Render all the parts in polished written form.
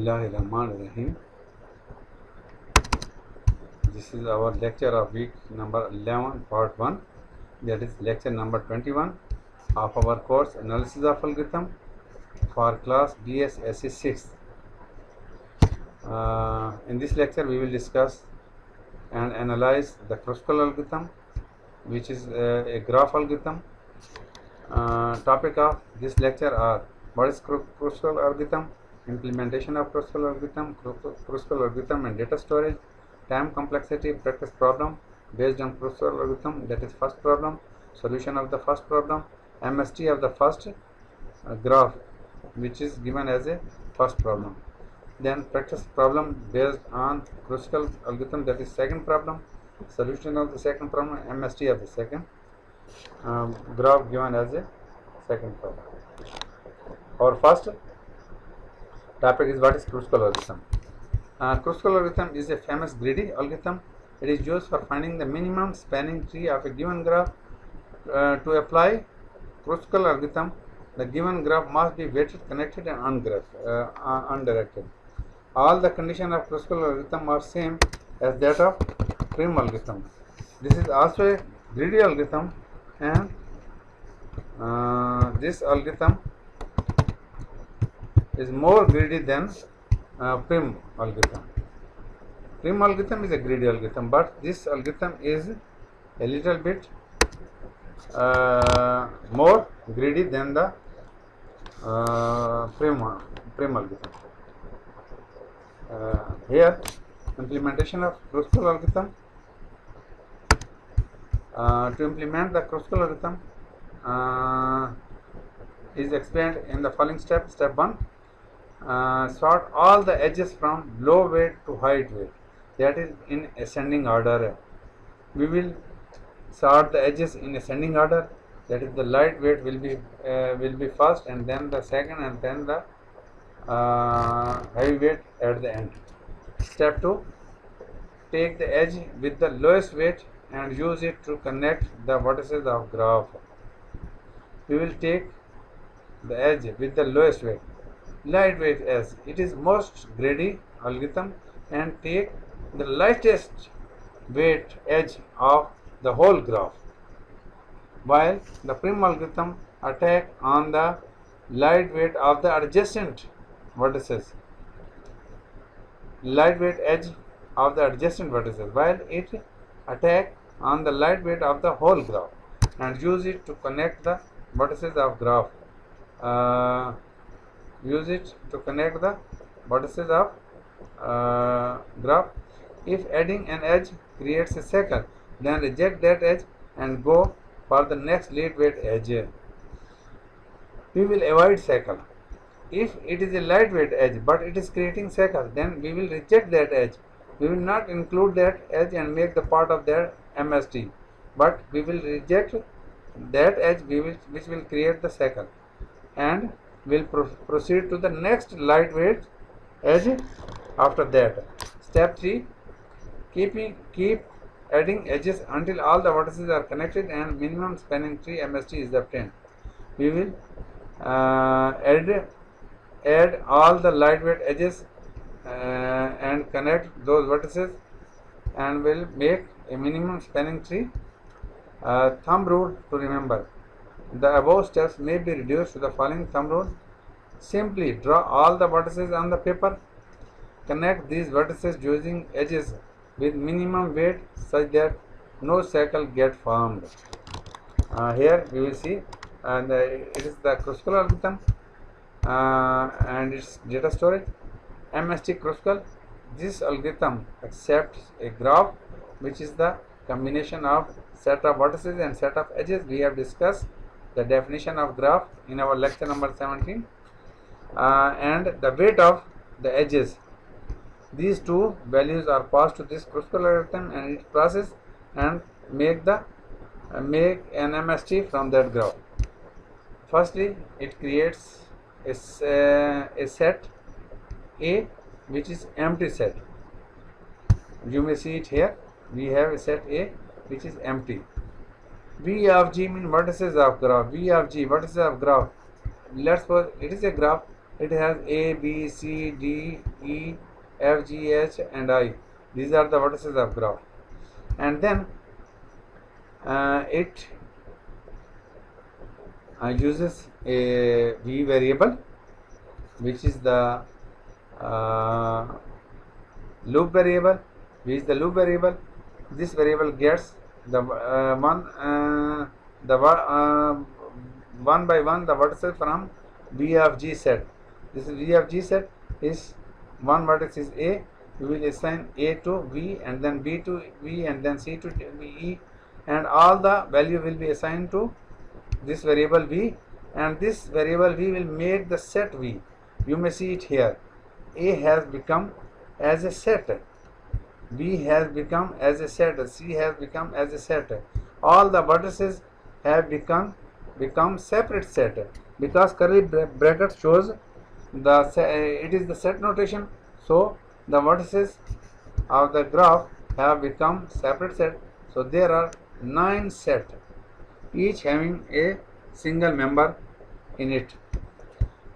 Bismillahirrahmanirrahim. This is our lecture of week number 11, part 1. That is lecture number 21 of our course Analysis of Algorithm for class BSSC 6. In this lecture, we will discuss and analyze the Kruskal algorithm, which is a graph algorithm. Topic of this lecture are: what is Kruskal algorithm, implementation of Kruskal algorithm and data storage, time complexity, practice problem based on Kruskal algorithm, that is first problem, solution of the first problem, MST of the first graph, which is given as a first problem. Then practice problem based on Kruskal algorithm, that is second problem, solution of the second problem, MST of the second graph given as a second problem. Our first topic is what is Kruskal algorithm. Kruskal algorithm is a famous greedy algorithm. It is used for finding the minimum spanning tree of a given graph. To apply Kruskal algorithm, the given graph must be weighted, connected and undirected. All the conditions of Kruskal algorithm are same as that of Prim algorithm. This is also a greedy algorithm, and this algorithm is more greedy than Prim algorithm. Prim algorithm is a greedy algorithm, but this algorithm is a little bit more greedy than the Prim algorithm. Here, implementation of Kruskal algorithm. To implement the Kruskal algorithm is explained in the following steps. Step 1. Sort all the edges from low weight to high weight, that is in ascending order. We will sort the edges in ascending order, that is the light weight will be first, and then the second, and then the heavy weight at the end. Step 2. Take the edge with the lowest weight and use it to connect the vertices of graph. We will take the edge with the lowest weight, lightweight, as it is most greedy algorithm, and take the lightest weight edge of the whole graph, while the Prim algorithm attack on the lightweight of the adjacent vertices, lightweight edge of the adjacent vertices, while it attack on the lightweight of the whole graph and use it to connect the vertices of graph. Use it to connect the vertices of graph. If adding an edge creates a circle, then reject that edge and go for the next lightweight edge. We will avoid circle. If it is a lightweight edge but it is creating circle, then we will reject that edge. We will not include that edge and make the part of their MST, but we will reject that edge which will create the circle, and will proceed to the next lightweight edge after that. Step 3. Keep adding edges until all the vertices are connected and minimum spanning tree MST is obtained. We will add all the lightweight edges and connect those vertices, and will make a minimum spanning tree. Thumb rule to remember: the above steps may be reduced to the following thumb rule. Simply draw all the vertices on the paper. Connect these vertices using edges with minimum weight such that no circle get formed. Here we will see, and it is the Kruskal algorithm and its data storage. MST Kruskal. This algorithm accepts a graph which is the combination of set of vertices and set of edges. We have discussed the definition of graph in our lecture number 17, and the weight of the edges. These two values are passed to this Kruskal algorithm, and it processes and make an MST from that graph. Firstly, it creates a set A, which is empty set. You may see it here. We have a set A which is empty. V of G means vertices of graph. V of G, vertices of graph. Let's suppose it is a graph It has A, B, C, D, E, F, G, H and I. These are the vertices of graph. And then it uses a V variable, which is the loop variable. V is the loop variable. This variable gets the one by one the vertices from V of G set. This is V of G set is one vertex is A. You will assign A to V and then B to V and then C to E, and all the value will be assigned to this variable V, and this variable V will make the set V. You may see it here. A has become as a set, B has become as a set, C has become as a set. All the vertices have become separate set, because curly bracket shows it is the set notation. So the vertices of the graph have become separate set. So there are 9 sets, each having a single member in it.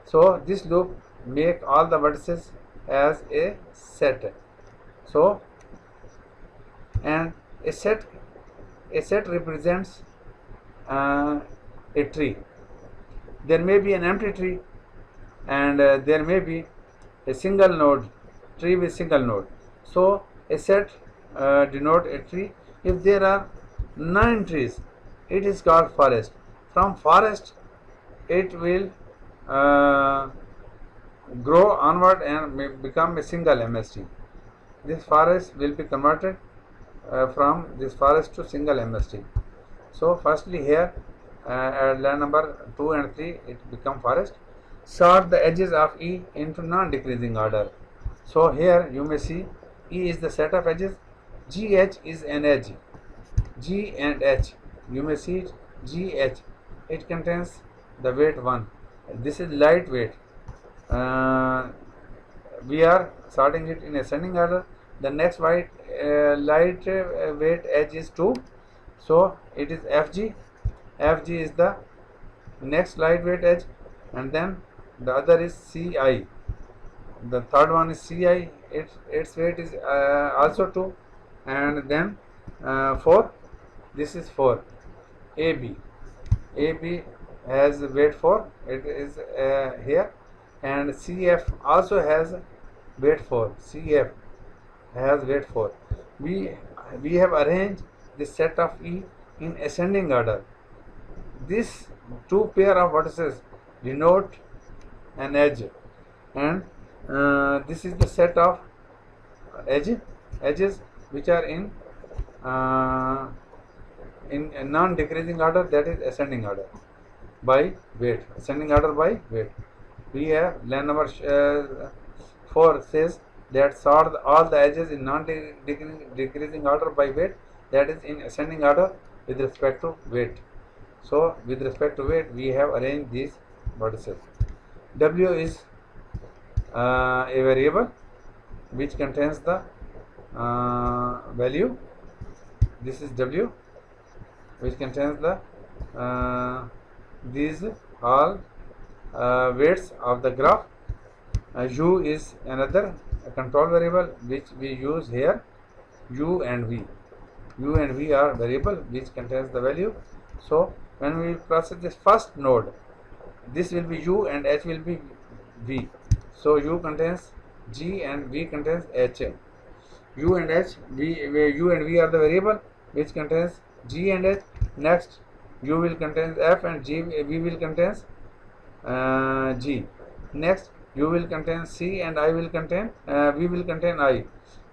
So this loop make all the vertices as a set. So and a set represents a tree. There may be an empty tree, and there may be a single node tree with single node. So a set denote a tree. If there are 9 trees, it is called forest. From forest, it will grow onward and may become a single MST. This forest will be converted from this forest to single MST. So firstly here at line number 2 and 3 it become forest. Sort the edges of E into non-decreasing order. So here you may see E is the set of edges, GH is an edge, G and H. You may see it, GH. It contains the weight 1. This is light weight. We are sorting it in ascending order. The next light weight edge is 2. So it is FG. FG is the next lightweight edge, and then the other is CI. The third one is CI. Its weight is also 2, and then 4. This is 4. AB. AB has weight 4. It is here, and CF also has weight 4. CF has weight 4. We have arranged the set of E in ascending order. This 2 pair of vertices denote an edge, and this is the set of edges which are in non-decreasing order, that is ascending order by weight. Ascending order by weight. We have line number 4 says that sort all the edges in non-decreasing order by weight, that is in ascending order with respect to weight. So with respect to weight, we have arranged these vertices. W is a variable which contains the value. This is W, which contains the these all weights of the graph. U is another control variable which we use here. U and V. U and V are variable which contains the value. So when we process this first node, this will be U and H will be V. So U contains G and V contains H. U and H, U and V are the variable which contains G and H. Next, U will contain F and V will contains G. Next, U will contain C and I will contain V will contain I.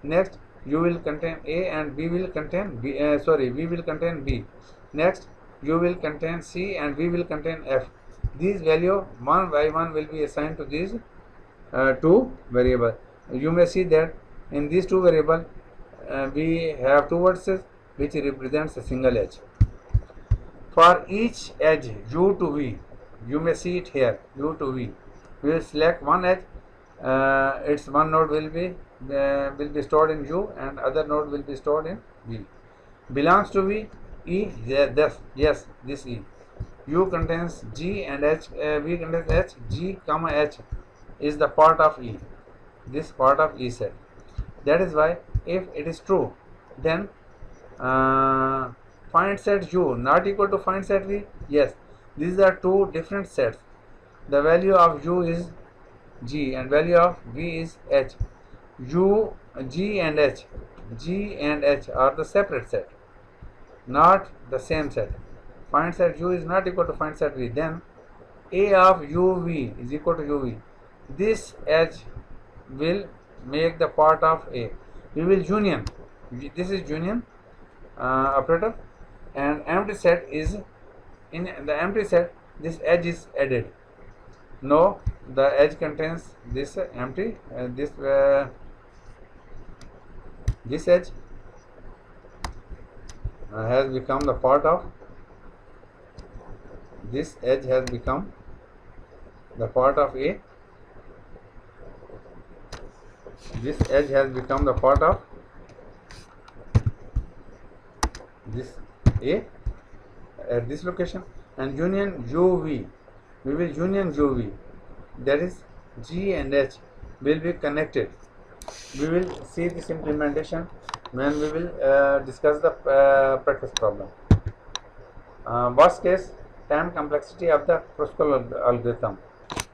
Next, U will contain A and B will contain B. V will contain B. Next, U will contain C and V will contain F. These value one by one will be assigned to these 2 variables. You may see that in these 2 variables we have 2 vertices which represents a single edge. For each edge U to V, you may see it here, U to V. We will select one edge. Its one node will be stored in U and other node will be stored in V. Belongs to V, E, yes, this E. U contains G and H, V contains H, G, comma H. is the part of E, this part of E set. That is why if it is true, then find set U not equal to find set V. Yes, these are two different sets. The value of U is G and value of V is H. U, G and H are the separate set, not the same set. Find set U is not equal to find set V. Then A of UV is equal to UV. This H will make the part of A. We will union. This is union operator, and empty set is in the empty set. This edge is added. No, the edge contains this empty. This edge has become the part of. This edge has become the part of A. This edge has become the part of this A at this location, and union UV. We will union UV. That is G and H will be connected. We will see this implementation when we will discuss the practice problem. Worst case time complexity of the Kruskal algorithm.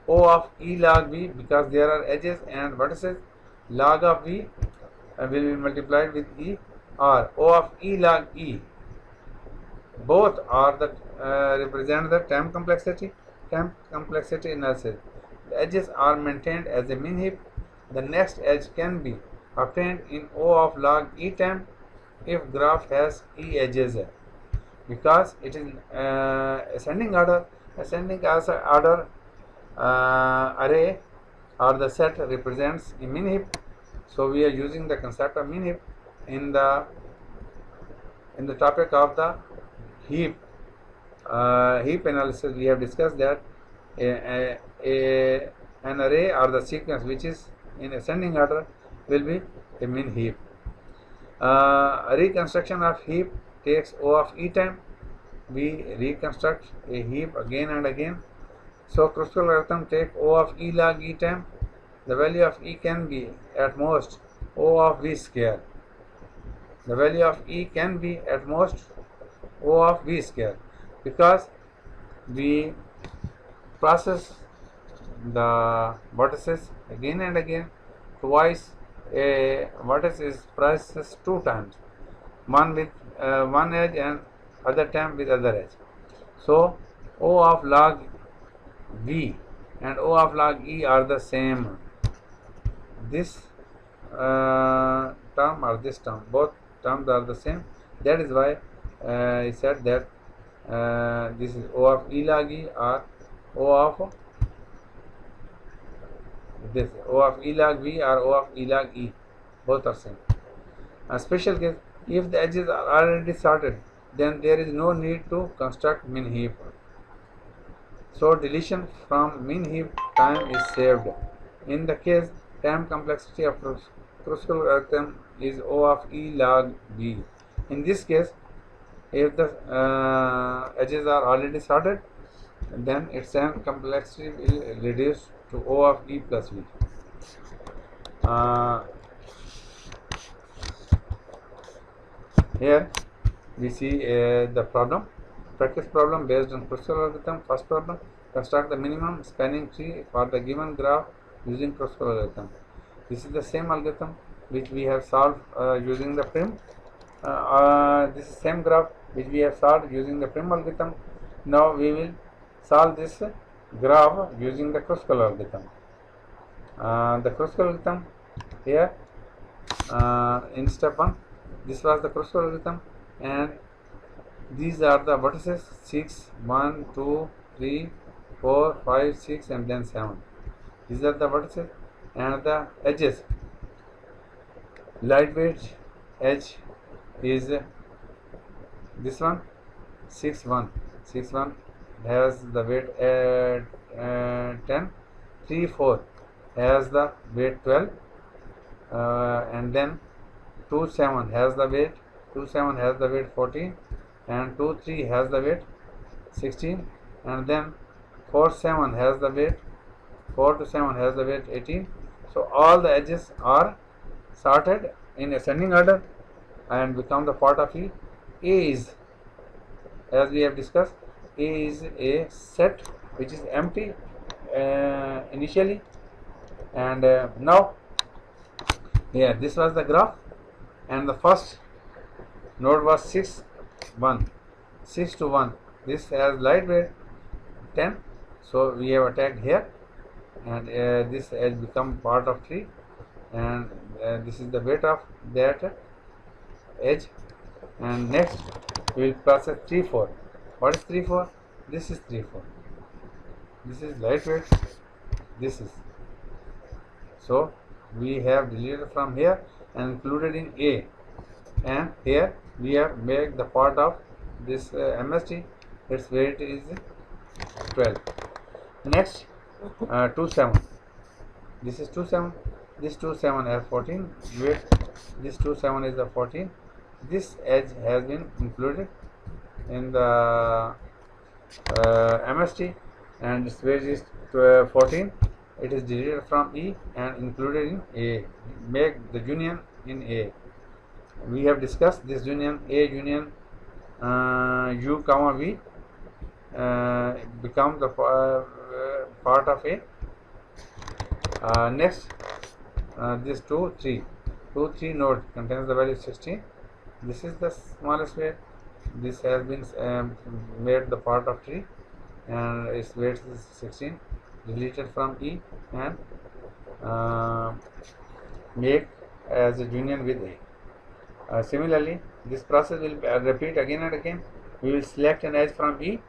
O of E log V, because there are edges and vertices, log of V will be multiplied with E, or O of E log E. Both are the represent the time complexity analysis. The edges are maintained as a min heap. The next edge can be obtained in O of log E time if graph has E edges, because it is ascending order. Ascending order array or the set represents a min heap. So we are using the concept of min heap in the topic of the heap analysis. We have discussed that an array or the sequence which is in ascending order will be a min heap. Reconstruction of heap takes O of E time. We reconstruct a heap again and again. So Kruskal algorithm take O of E log E time. The value of E can be at most O of V square. The value of E can be at most O of V square, because we process the vertices again and again. Twice a vertex is processed two times, one with one edge and other time with other edge. So O of log V and O of log E are the same. This term or this term, both terms are the same. That is why I said that this is O of E log E or O of this O of E log V or O of E log E, both are same. A special case, if the edges are already sorted, then there is no need to construct min heap. So deletion from min heap time is saved. In the case time complexity of Kruskal algorithm is O of E log V. In this case, if the edges are already sorted, then its time complexity will reduce to O of E plus V. Here we see the problem. Practice problem based on Kruskal algorithm. First problem: construct the minimum spanning tree for the given graph using Kruskal algorithm. This is the same algorithm which we have solved using the prim. This is same graph which we have solved using the prim algorithm. Now we will solve this graph using the Kruskal algorithm. The Kruskal algorithm here in step 1, this was the Kruskal algorithm, and these are the vertices 6, 1, 2, 3, 4, 5, 6 and then 7. These are the vertices, and the edges. Lightweight edge is this one, 6, 1. 6, 1 has the weight 10. 3, 4 has the weight 12, and then 2, 7 has the weight 14, and 2, 3 has the weight 16, and then 4, 7 has the weight 4 to 7 has the weight 18. So all the edges are sorted in ascending order and become the part of E. A is, as we have discussed, A is a set which is empty initially, and now here this was the graph, and the first node was 6 1 6 to 1. This has light weight 10, so we have attacked here, and this has become part of tree, and this is the weight of that edge. And next we will process 3 4. What is 3 4? This is 3 4. This is lightweight, this is, so we have deleted from here and included in A, and here we have made the part of this MST. Its weight is 12. Next 2 7. This is 2 7. This 2 7 has 14 weight. This 2 7 is the 14. This edge has been included in the MST, and its weight is 14. It is deleted from E and included in A. Make the union in A. We have discussed this union, A union U comma V become the part of A. Next this 2 3 node contains the value 16. This is the smallest weight. This has been made the part of tree, and its weight is 16, deleted from E and make as a union with A. Similarly, this process will repeat again and again. We will select an edge from E,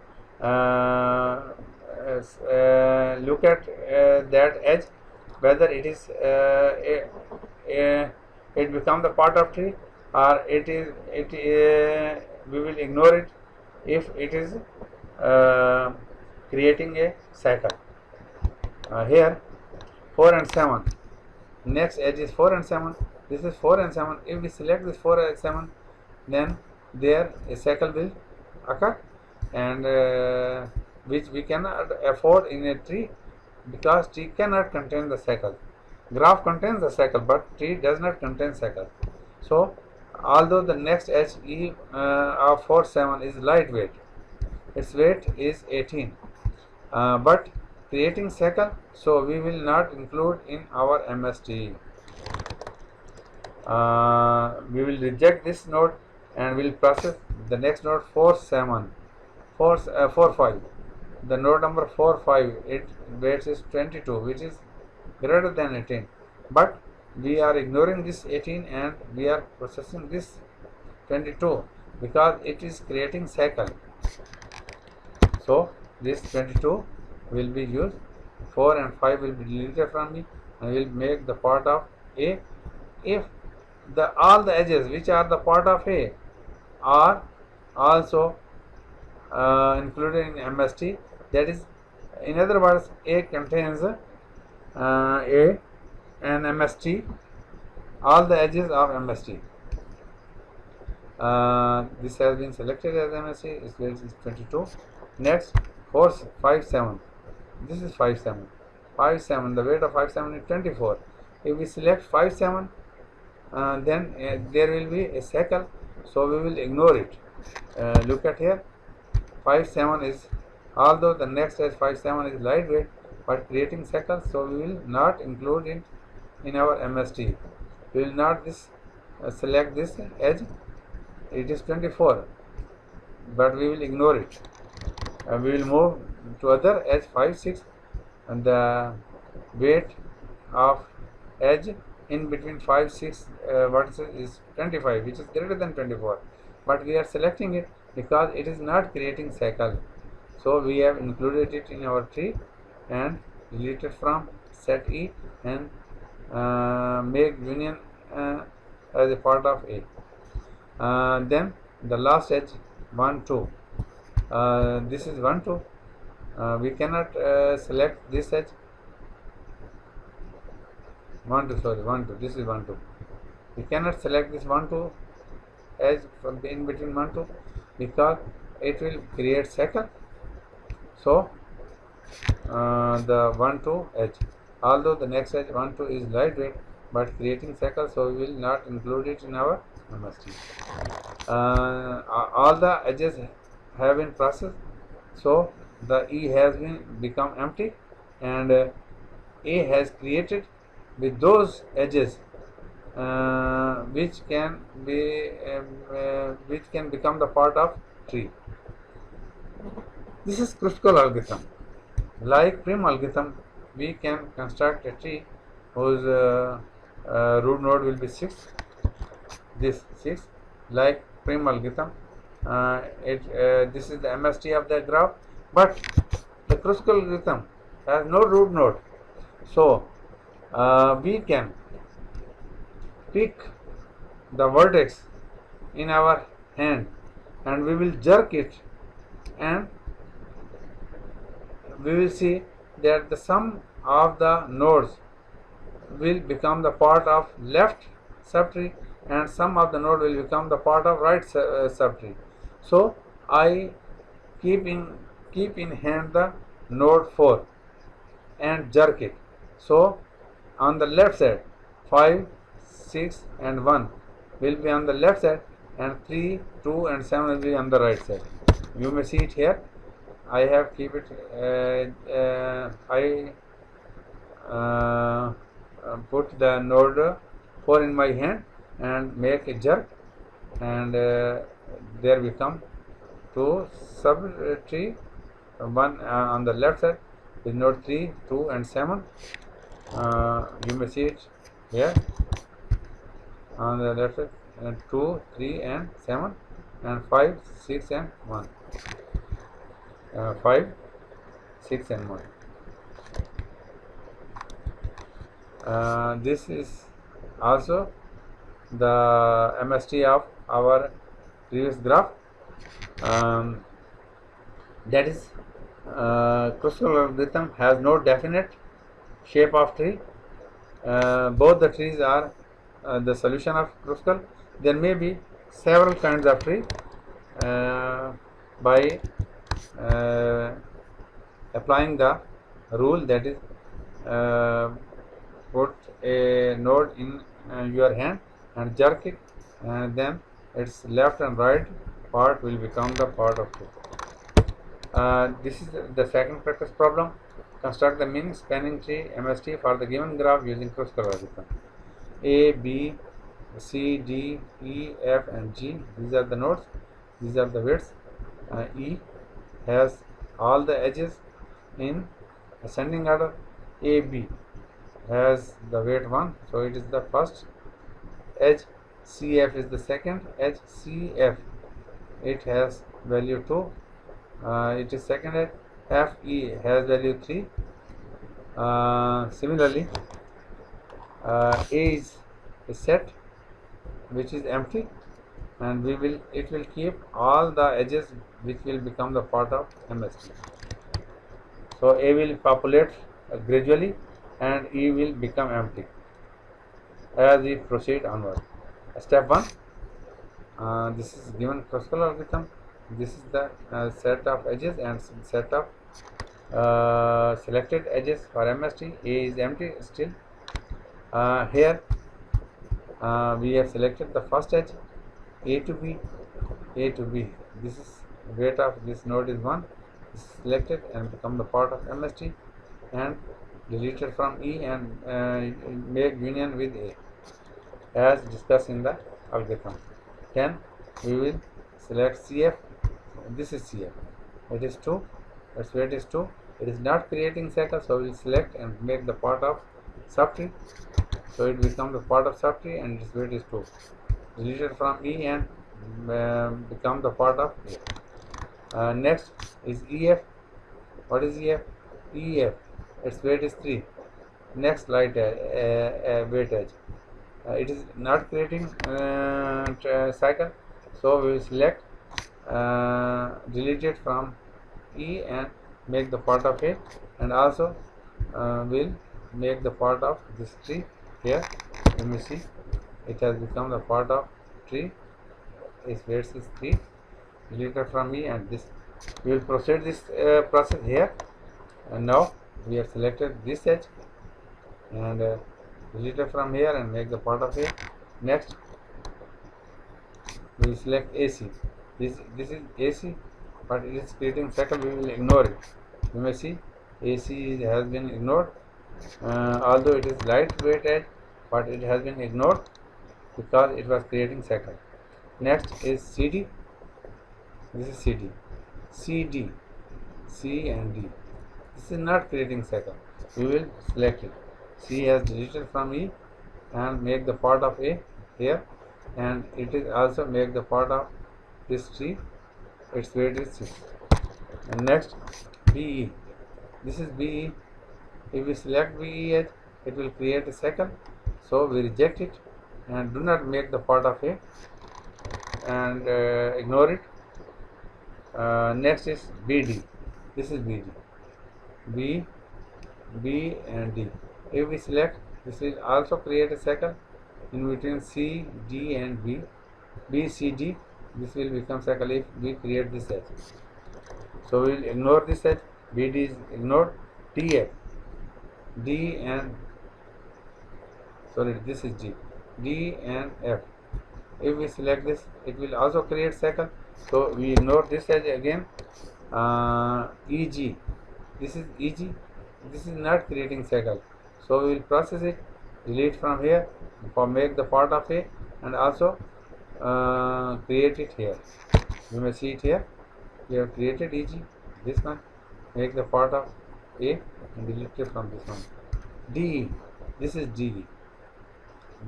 look at that edge, whether it is it become the part of tree, or we will ignore it if it is creating a cycle. Here 4 and 7. Next edge is 4 and 7. This is 4 and 7. If we select this 4 and 7, then there a cycle will occur, and which we cannot afford in a tree, because tree cannot contain the cycle. Graph contains the cycle, but tree does not contain cycle. So although the next edge E of 4 7 is lightweight, its weight is 18, but creating cycle, so we will not include in our MST. We will reject this node and will process the next node 4 7 4 5. The node number 4 5, its weight is 22, which is greater than 18, but we are ignoring this 18 and we are processing this 22 because it is creating cycle. So this 22 will be used. 4 and 5 will be deleted from me and will make the part of A. If all the edges which are the part of A are also included in MST, that is, in other words, A contains A and MST, all the edges of MST. This has been selected as MST. Its weight is 22. Next 4 5 7. This is 5 7. 5 7. The weight of 5 7 is 24. If we select 5 7, then there will be a cycle, so we will ignore it. Look at here. 5 7 is, although the next edge 5 7 is lightweight, but creating cycle, so we will not include it in our MST. We will not select this edge. It is 24, but we will ignore it. We will move to other edge 5 6, and the weight of edge in between 5 6 vertices is 25, which is greater than 24, but we are selecting it because it is not creating cycle, so we have included it in our tree and deleted from set E and make union as a part of A. Then the last edge 1 2. This is 1 2. We cannot select this edge 1 2. Sorry, 1 2. This is 1 2. We cannot select this 1 2 edge from in between 1 2 because it will create cycle. So the 1 to edge. Although the next edge 1 to is lightweight but creating cycle, so we will not include it in our MST. All the edges have been processed, so the E has been become empty, and A has created with those edges which can become the part of tree. This is Kruskal algorithm. Like Prim algorithm, we can construct a tree whose root node will be 6. This 6, like Prim algorithm. This is the MST of the graph, but the Kruskal algorithm has no root node, so we can pick the vertex in our hand and we will jerk it, and we will see that the sum of the nodes will become the part of left subtree and sum of the node will become the part of right subtree. So I keep in hand the node 4 and jerk it. So on the left side 5, 6 and 1 will be on the left side, and 3, 2 and 7 will be on the right side. You may see it here. I have keep it I put the node 4 in my hand and make a jerk, and there become 2 subtree, one on the left side with node 3, 2 and 7. You may see it here on the left side, 2, 3 and 7, and 5, 6 and 1. 5, 6 and 1. This is also the MST of our previous graph. That is, Kruskal algorithm has no definite shape of tree. Both the trees are the solution of Kruskal. There may be several kinds of tree by applying the rule, that is, put a node in your hand and jerk it, and then its left and right part will become the part of tree. This is the second practice problem. Construct the min spanning tree MST for the given graph using Kruskal algorithm. A, B, C, D, E, F and G, these are the nodes, these are the weights. E has all the edges in ascending order. A, B has the weight 1, so it is the first edge. CF is the second edge. CF, it has value 2, it is second edge. FE has value 3. Similarly, A is a set which is empty, and it will keep all the edges which will become the part of MST. So A will populate gradually and E will become empty as we proceed onward. Step 1, this is given Kruskal algorithm. This is the set of edges and set of selected edges for MST. A is empty still. Here we have selected the first edge, A to B, A to B. This is weight of this node is 1. This is selected and become the part of MST, and deleted from E and make union with A as discussed in the algorithm. Then we will select CF. This is CF. It is 2. Its weight is 2. It is not creating cycle, so we will select and make the part of subtree. So it becomes the part of subtree and its weight is 2. Deleted from E and become the part of A. Next is EF. What is EF? EF. Its weight is 3. Next light weight edge. It is not creating cycle, so we will select, delete it from E and make the part of A, and also will make the part of this tree. Here you may see it has become the part of tree. Its weight is 3. Deleted from E, and this we will proceed this process here. And now we have selected this edge and delete it from here and make the part of here. Next we will select AC. This is AC, but it is creating circle. We will ignore it. You may see AC has been ignored, although it is lightweight edge, but it has been ignored because it was creating circle. Next is CD. This is CD. CD, C and D. This is not creating circle. We will select it. C has deleted from E and make the part of A here, and it is also make the part of this tree. Its weight is 6. And next BE. This is BE. If we select BE edge, it will create a circle. So we reject it and do not make the part of A and ignore it. Next is BD. This is BD. B, B and D. If we select, this will also create a circle in between C, D and B. B, C, D. This will become circle if we create this edge. So we will ignore this edge. BD is ignored. D, F. D and sorry, this is G. D and F. If we select this, it will also create circle. So we ignore this edge again. EG. This is EG. This is not creating circle. So we will process it, delete from here for make the part of A and also create it here. You may see it here. We have created EG. This one, make the part of A and delete it from this one. DE. This is DE.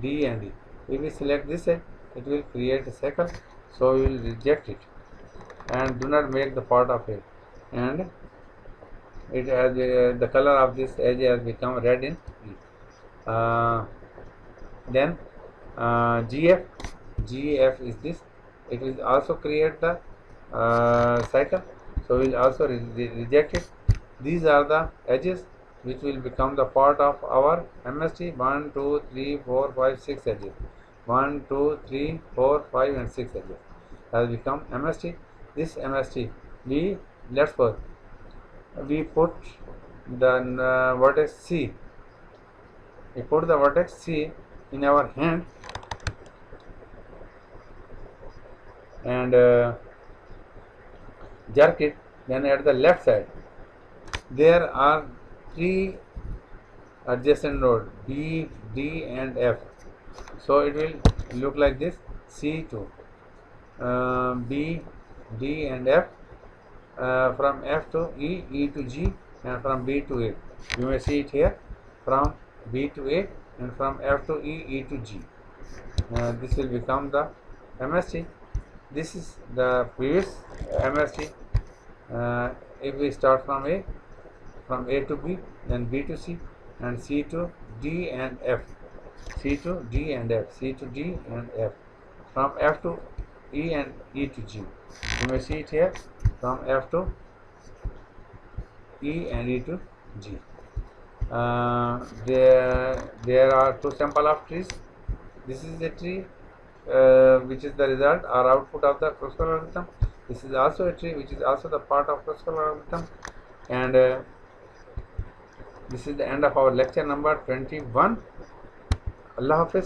D and E. If we select this edge, it will create a circle. So we will reject it and do not make the part of it. And it has the color of this edge has become red in E. Then GF. GF is this. It will also create the cycle. So we will also reject it. These are the edges which will become the part of our MST. 1, 2, 3, 4, 5, 6 edges. 1, 2, 3, 4, 5 and 6 edges has become MST. This MST, let's suppose we put the vertex C. We put the vertex C in our hand and jerk it. Then at the left side, there are 3 adjacent nodes B, D and F. So it will look like this: C to B, D and F, from F to E, E to G and from B to A. You may see it here, from B to A and from F to E, E to G. This will become the MST. This is the previous MST. If we start from A to B, then B to C and C to D and F, C to D and F, C to D and F, from F to E and E to G. You may see it here, from F to E and E to G. There are 2 samples of trees. This is a tree which is the result or output of the Kruskal algorithm. This is also a tree which is also the part of Kruskal algorithm. And this is the end of our lecture number 21. Allah Hafiz.